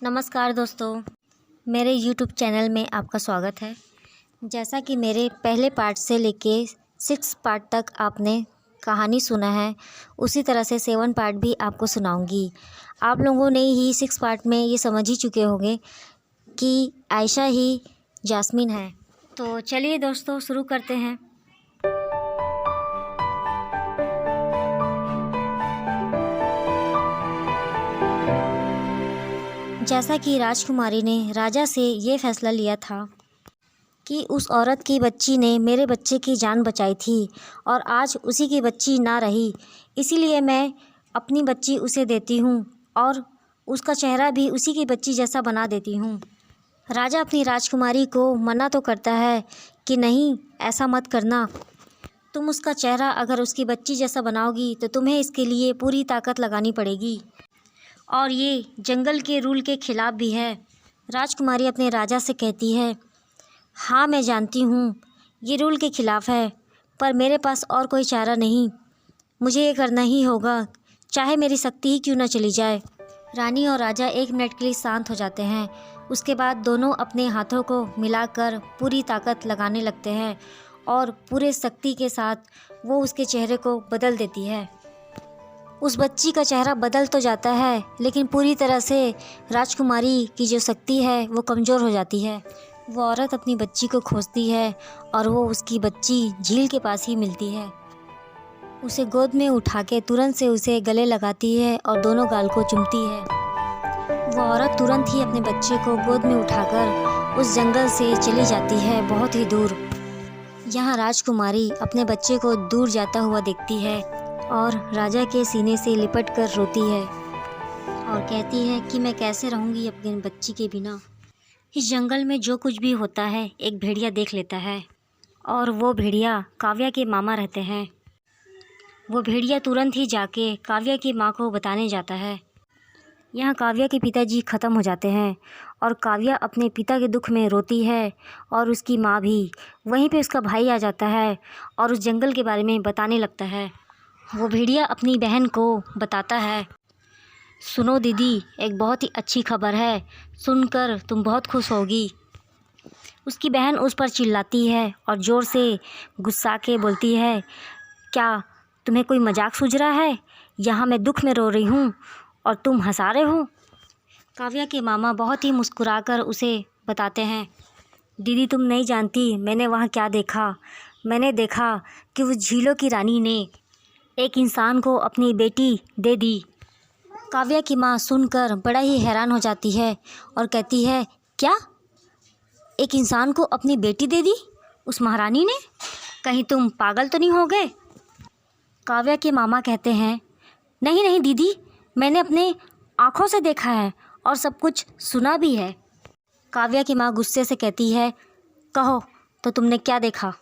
नमस्कार दोस्तों, मेरे YouTube चैनल में आपका स्वागत है। जैसा कि मेरे पहले पार्ट से लेके 6 पार्ट तक आपने कहानी सुना है, उसी तरह से 7 पार्ट भी आपको सुनाऊंगी। आप लोगों ने ही 6 पार्ट में ये समझ ही चुके होंगे कि आयशा ही जास्मीन है। तो चलिए दोस्तों शुरू करते हैं। जैसा कि राजकुमारी ने राजा से ये फ़ैसला लिया था कि उस औरत की बच्ची ने मेरे बच्चे की जान बचाई थी और आज उसी की बच्ची ना रही, इसीलिए मैं अपनी बच्ची उसे देती हूँ और उसका चेहरा भी उसी की बच्ची जैसा बना देती हूँ। राजा अपनी राजकुमारी को मना तो करता है कि नहीं, ऐसा मत करना। तुम उसका चेहरा अगर उसकी बच्ची जैसा बनाओगी तो तुम्हें इसके लिए पूरी ताकत लगानी पड़ेगी और ये जंगल के रूल के ख़िलाफ़ भी है। राजकुमारी अपने राजा से कहती है, हाँ मैं जानती हूँ ये रूल के ख़िलाफ़ है, पर मेरे पास और कोई चारा नहीं, मुझे ये करना ही होगा, चाहे मेरी शक्ति ही क्यों ना चली जाए। रानी और राजा 1 मिनट के लिए शांत हो जाते हैं। उसके बाद दोनों अपने हाथों को मिलाकर पूरी ताकत लगाने लगते हैं और पूरे शक्ति के साथ वो उसके चेहरे को बदल देती है। उस बच्ची का चेहरा बदल तो जाता है, लेकिन पूरी तरह से राजकुमारी की जो शक्ति है वो कमज़ोर हो जाती है। वो औरत अपनी बच्ची को खोजती है और वो उसकी बच्ची झील के पास ही मिलती है। उसे गोद में उठा के तुरंत से उसे गले लगाती है और दोनों गाल को चूमती है। वो औरत तुरंत ही अपने बच्चे को गोद में उठाकर उस जंगल से चली जाती है, बहुत ही दूर। यहाँ राजकुमारी अपने बच्चे को दूर जाता हुआ देखती है और राजा के सीने से लिपट कर रोती है और कहती है कि मैं कैसे रहूँगी अपने बच्ची के बिना। इस जंगल में जो कुछ भी होता है एक भेड़िया देख लेता है और वो भेड़िया काव्या के मामा रहते हैं। वो भेड़िया तुरंत ही जाके काव्या की माँ को बताने जाता है। यहाँ काव्या के पिताजी ख़त्म हो जाते हैं और काव्या अपने पिता के दुख में रोती है और उसकी माँ भी। वहीं पे उसका भाई आ जाता है और उस जंगल के बारे में बताने लगता है। वो भेड़िया अपनी बहन को बताता है, सुनो दीदी, एक बहुत ही अच्छी खबर है, सुनकर तुम बहुत खुश होगी। उसकी बहन उस पर चिल्लाती है और ज़ोर से गुस्सा के बोलती है, क्या तुम्हें कोई मजाक सूझ रहा है? यहाँ मैं दुख में रो रही हूँ और तुम हंसा रहे हो। काव्या के मामा बहुत ही मुस्कुराकर उसे बताते हैं, दीदी तुम नहीं जानती मैंने वहाँ क्या देखा। मैंने देखा कि उस झीलों की रानी ने एक इंसान को अपनी बेटी दे दी। काव्या की माँ सुनकर बड़ा ही हैरान हो जाती है और कहती है, क्या एक इंसान को अपनी बेटी दे दी उस महारानी ने? कहीं तुम पागल तो नहीं हो गए? काव्या के मामा कहते हैं, नहीं नहीं दीदी, मैंने अपने आँखों से देखा है और सब कुछ सुना भी है। काव्या की माँ गुस्से से कहती है, कहो तो तुमने क्या देखा?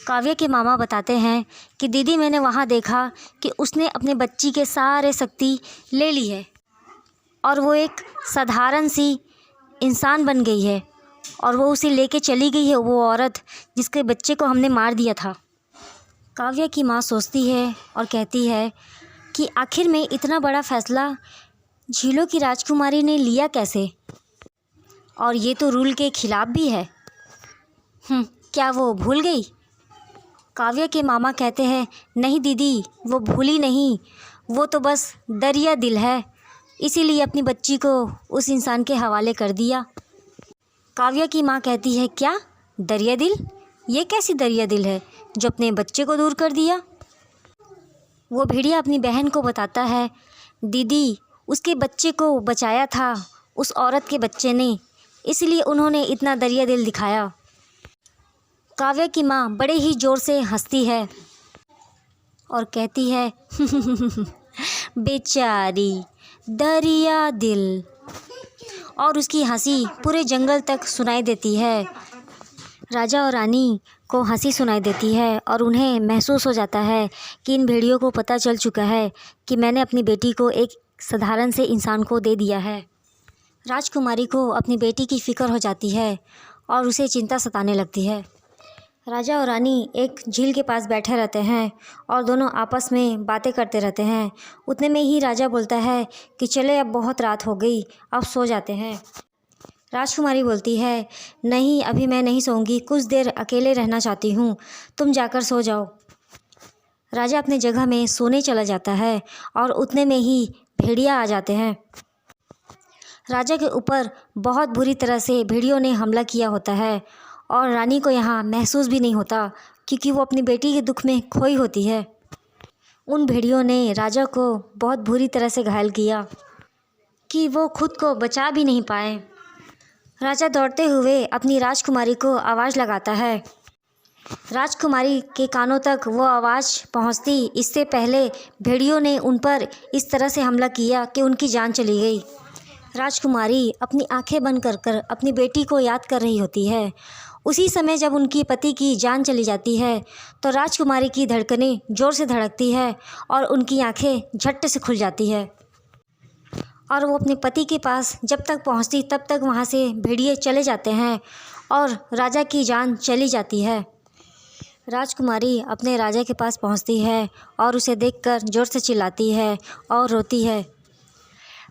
काव्या के मामा बताते हैं कि दीदी मैंने वहाँ देखा कि उसने अपने बच्ची के सारे शक्ति ले ली है और वो एक साधारण सी इंसान बन गई है और वो उसे लेके चली गई है, वो औरत जिसके बच्चे को हमने मार दिया था। काव्या की माँ सोचती है और कहती है कि आखिर में इतना बड़ा फ़ैसला झीलों की राजकुमारी ने लिया कैसे, और ये तो रूल के ख़िलाफ़ भी है। क्या वो भूल गई? काव्या के मामा कहते हैं, नहीं दीदी, वो भूली नहीं, वो तो बस दरिया दिल है, इसीलिए अपनी बच्ची को उस इंसान के हवाले कर दिया। काव्या की माँ कहती है, क्या दरिया दिल? ये कैसी दरिया दिल है जो अपने बच्चे को दूर कर दिया? वो भेड़िया अपनी बहन को बताता है, दीदी उसके बच्चे को बचाया था उस औरत के बच्चे ने, इसलिए उन्होंने इतना दरिया दिल दिखाया। काव्या की माँ बड़े ही ज़ोर से हंसती है और कहती है, बेचारी दरिया दिल, और उसकी हंसी पूरे जंगल तक सुनाई देती है। राजा और रानी को हंसी सुनाई देती है और उन्हें महसूस हो जाता है कि इन भेड़ियों को पता चल चुका है कि मैंने अपनी बेटी को एक साधारण से इंसान को दे दिया है। राजकुमारी को अपनी बेटी की फ़िक्र हो जाती है और उसे चिंता सताने लगती है। राजा और रानी एक झील के पास बैठे रहते हैं और दोनों आपस में बातें करते रहते हैं। उतने में ही राजा बोलता है कि चले, अब बहुत रात हो गई, अब सो जाते हैं। राजकुमारी बोलती है, नहीं, अभी मैं नहीं सोऊंगी, कुछ देर अकेले रहना चाहती हूँ, तुम जाकर सो जाओ। राजा अपने जगह में सोने चला जाता है और उतने में ही भेड़िया आ जाते हैं। राजा के ऊपर बहुत बुरी तरह से भेड़ियों ने हमला किया होता है और रानी को यहाँ महसूस भी नहीं होता क्योंकि वो अपनी बेटी के दुख में खोई होती है। उन भेड़ियों ने राजा को बहुत बुरी तरह से घायल किया कि वो खुद को बचा भी नहीं पाए। राजा दौड़ते हुए अपनी राजकुमारी को आवाज़ लगाता है। राजकुमारी के कानों तक वो आवाज़ पहुंचती इससे पहले भेड़ियों ने उन पर इस तरह से हमला किया कि उनकी जान चली गई। राजकुमारी अपनी आंखें बंद कर कर अपनी बेटी को याद कर रही होती है। उसी समय जब उनकी पति की जान चली जाती है तो राजकुमारी की धड़कनें ज़ोर से धड़कती है और उनकी आंखें झट से खुल जाती है और वो अपने पति के पास जब तक पहुंचती तब तक वहां से भेड़िए चले जाते हैं और राजा की जान चली जाती है। राजकुमारी अपने राजा के पास पहुंचती है और उसे देखकर ज़ोर से चिल्लाती है और रोती है।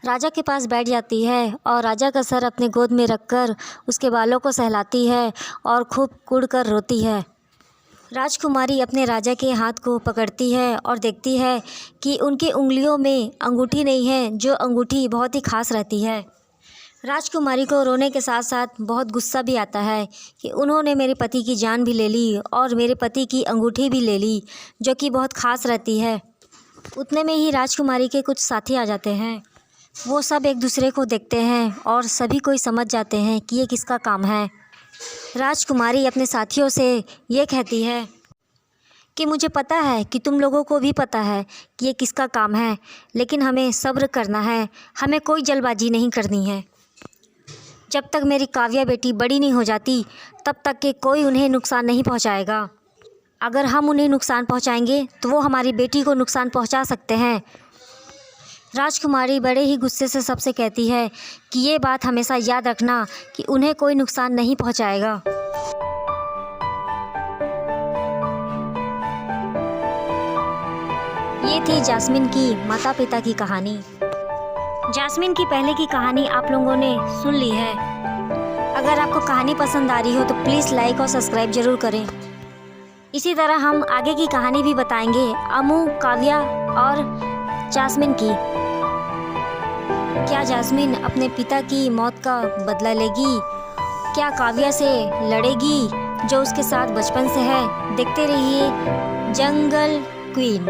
राजा के पास बैठ जाती है और राजा का सर अपने गोद में रखकर उसके बालों को सहलाती है और खूब कुढ़कर रोती है। राजकुमारी अपने राजा के हाथ को पकड़ती है और देखती है कि उनकी उंगलियों में अंगूठी नहीं है, जो अंगूठी बहुत ही खास रहती है। राजकुमारी को रोने के साथ साथ बहुत गुस्सा भी आता है कि उन्होंने मेरे पति की जान भी ले ली और मेरे पति की अंगूठी भी ले ली, जो कि बहुत खास रहती है। उतने में ही राजकुमारी के कुछ साथी आ जाते हैं। वो सब एक दूसरे को देखते हैं और सभी कोई समझ जाते हैं कि ये किसका काम है। राजकुमारी अपने साथियों से ये कहती है कि मुझे पता है कि तुम लोगों को भी पता है कि ये किसका काम है, लेकिन हमें सब्र करना है, हमें कोई जल्दबाजी नहीं करनी है। जब तक मेरी काव्या बेटी बड़ी नहीं हो जाती तब तक के कोई उन्हें नुकसान नहीं पहुंचाएगा। अगर हम उन्हें नुकसान पहुंचाएंगे तो वो हमारी बेटी को नुकसान पहुंचा सकते हैं। राजकुमारी बड़े ही गुस्से से सबसे कहती है कि ये बात हमेशा याद रखना कि उन्हें कोई नुकसान नहीं पहुंचाएगा। ये थी जास्मिन की माता पिता की कहानी। जास्मिन की पहले की कहानी आप लोगों ने सुन ली है। अगर आपको कहानी पसंद आ रही हो तो प्लीज़ लाइक और सब्सक्राइब ज़रूर करें। इसी तरह हम आगे की कहानी भी बताएंगे अमू, काव्या और जास्मिन की। क्या जास्मिन अपने पिता की मौत का बदला लेगी? क्या काव्या से लड़ेगी जो उसके साथ बचपन से है? देखते रहिए जंगल क्वीन।